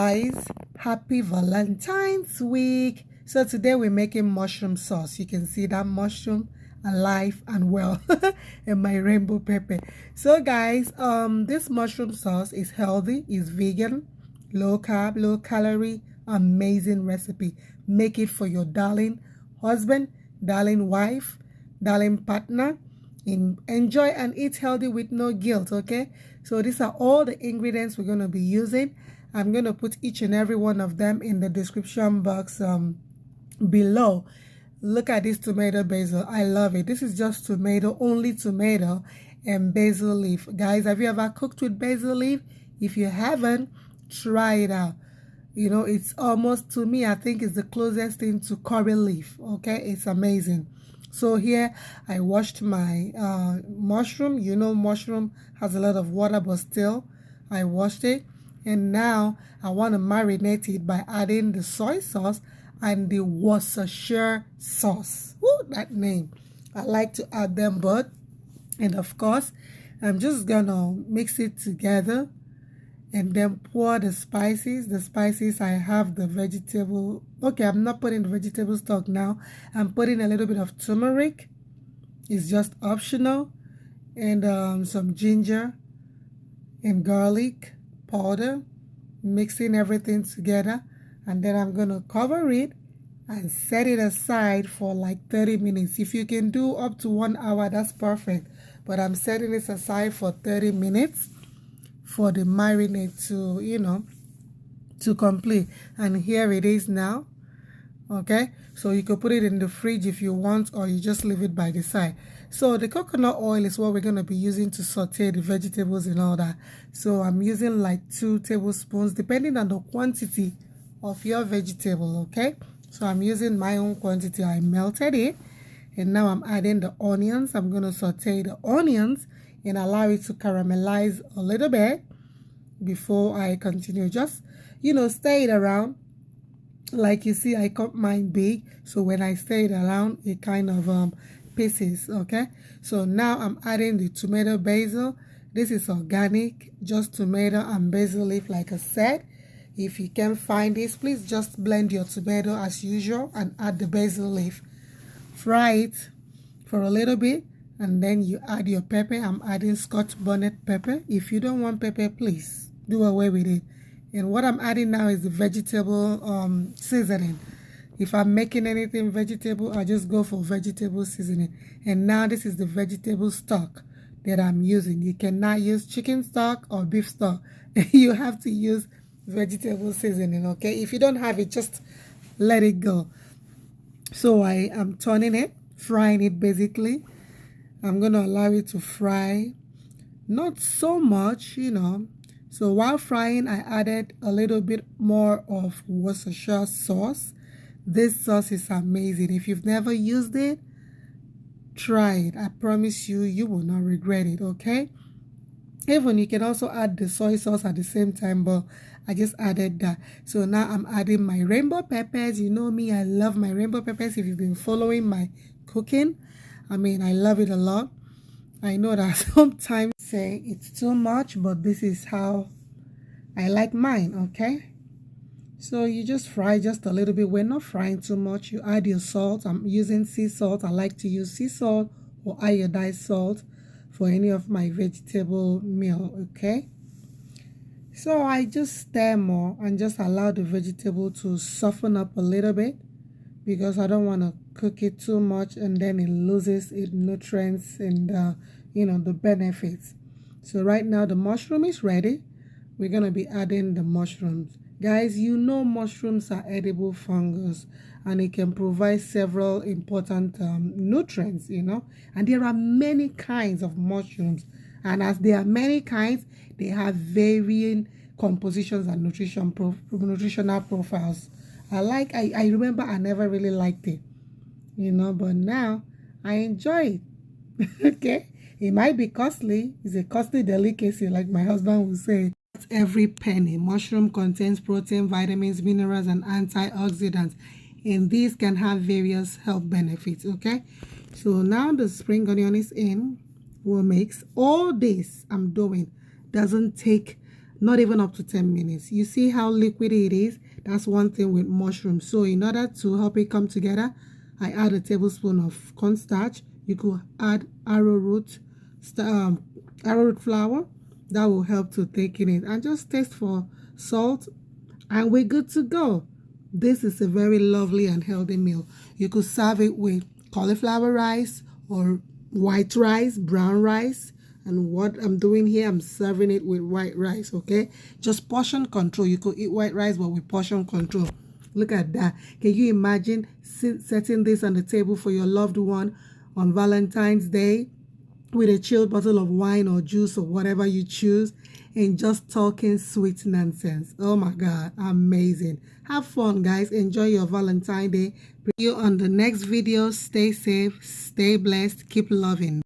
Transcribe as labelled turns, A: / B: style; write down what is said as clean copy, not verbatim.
A: guys, happy Valentine's week. So today we're making mushroom sauce. You can see that mushroom alive and well and my rainbow pepper. So guys, this mushroom sauce is healthy, is vegan, low carb, low calorie, amazing recipe. Make it for your darling husband, darling wife, darling partner. Enjoy and eat healthy with no guilt. Okay, so these are all the ingredients we're going to be using. I'm going to put each and every one of them in the description box below. Look at this tomato basil. I love it. This is just tomato, only tomato and basil leaf. Guys, have you ever cooked with basil leaf? If you haven't, try it out. You know, it's almost, to me, I think it's the closest thing to curry leaf. Okay, it's amazing. So here I washed my mushroom. You know, mushroom has a lot of water, but still I washed it. And now I want to marinate it by adding the soy sauce and the Worcestershire sauce. Woo, that name. I like to add them both. And of course, I'm just gonna mix it together and then pour the spices. The spices, I have the vegetable. Okay, I'm not putting the vegetable stock now. I'm putting a little bit of turmeric. It's just optional. And some ginger and garlic powder. Mixing everything together. And then I'm going to cover it and set it aside for like 30 minutes. If you can do up to 1 hour, that's perfect. But I'm setting it aside for 30 minutes. For the marinade to, you know, to complete. And here it is now. Okay, so you could put it in the fridge if you want, or you just leave it by the side. So the coconut oil is what we're going to be using to saute the vegetables and all that. So I'm using like 2 tablespoons depending on the quantity of your vegetable. Okay, so I'm using my own quantity. I melted it and now I'm adding the onions. I'm going to saute the onions and allow it to caramelize a little bit before I continue. Just, you know, stir it around. Like you see, I cut mine big, so when I stir it around, it kind of pieces. Okay, so now I'm adding the tomato basil. This is organic, just tomato and basil leaf, like I said. If you can find this, please just blend your tomato as usual and add the basil leaf. Fry it for a little bit. And then you add your pepper. I'm adding Scotch bonnet pepper. If you don't want pepper, please do away with it. And what I'm adding now is the vegetable seasoning. If I'm making anything vegetable, I just go for vegetable seasoning. And now this is the vegetable stock that I'm using. You cannot use chicken stock or beef stock. You have to use vegetable seasoning, okay? If you don't have it, just let it go. So I am turning it, frying it basically. I'm going to allow it to fry, not so much, you know. So while frying, I added a little bit more of Worcestershire sauce. This sauce is amazing. If you've never used it, try it. I promise you, you will not regret it, okay? Even you can also add the soy sauce at the same time, but I just added that. So now I'm adding my rainbow peppers. You know me, I love my rainbow peppers. If you've been following my cooking, I mean, I love it a lot. I know that sometimes say it's too much, but this is how I like mine, okay? So you just fry just a little bit. We're not frying too much. You add your salt. I'm using sea salt. I like to use sea salt or iodized salt for any of my vegetable meal, okay? So I just stir more and just allow the vegetable to soften up a little bit, because I don't want to cook it too much and then it loses its nutrients and you know, the benefits. So right now the mushroom is ready. We're going to be adding the mushrooms. Guys, you know mushrooms are edible fungus and it can provide several important nutrients, you know. And there are many kinds of mushrooms, and as there are many kinds, they have varying compositions and nutritional profiles. I remember I never really liked it, you know, but now I enjoy it. Okay, it might be costly. It's a costly delicacy, like my husband would say. Every penny. Mushroom contains protein, vitamins, minerals, and antioxidants, and these can have various health benefits. Okay, so now the spring onion is in. We'll mix. All this I'm doing doesn't take not even up to 10 minutes. You see how liquidy it is? That's one thing with mushrooms. So in order to help it come together, I add a tablespoon of cornstarch. You could add arrowroot flour. That will help to thicken it, and just taste for salt, and we're good to go. This is a very lovely and healthy meal. You could serve it with cauliflower rice or white rice, brown rice. And what I'm doing here, I'm serving it with white rice, okay? Just portion control. You could eat white rice, but with portion control. Look at that. Can you imagine setting this on the table for your loved one on Valentine's Day with a chilled bottle of wine or juice or whatever you choose, and just talking sweet nonsense? Oh my God, amazing. Have fun, guys. Enjoy your Valentine's Day. See you on the next video. Stay safe, stay blessed, keep loving.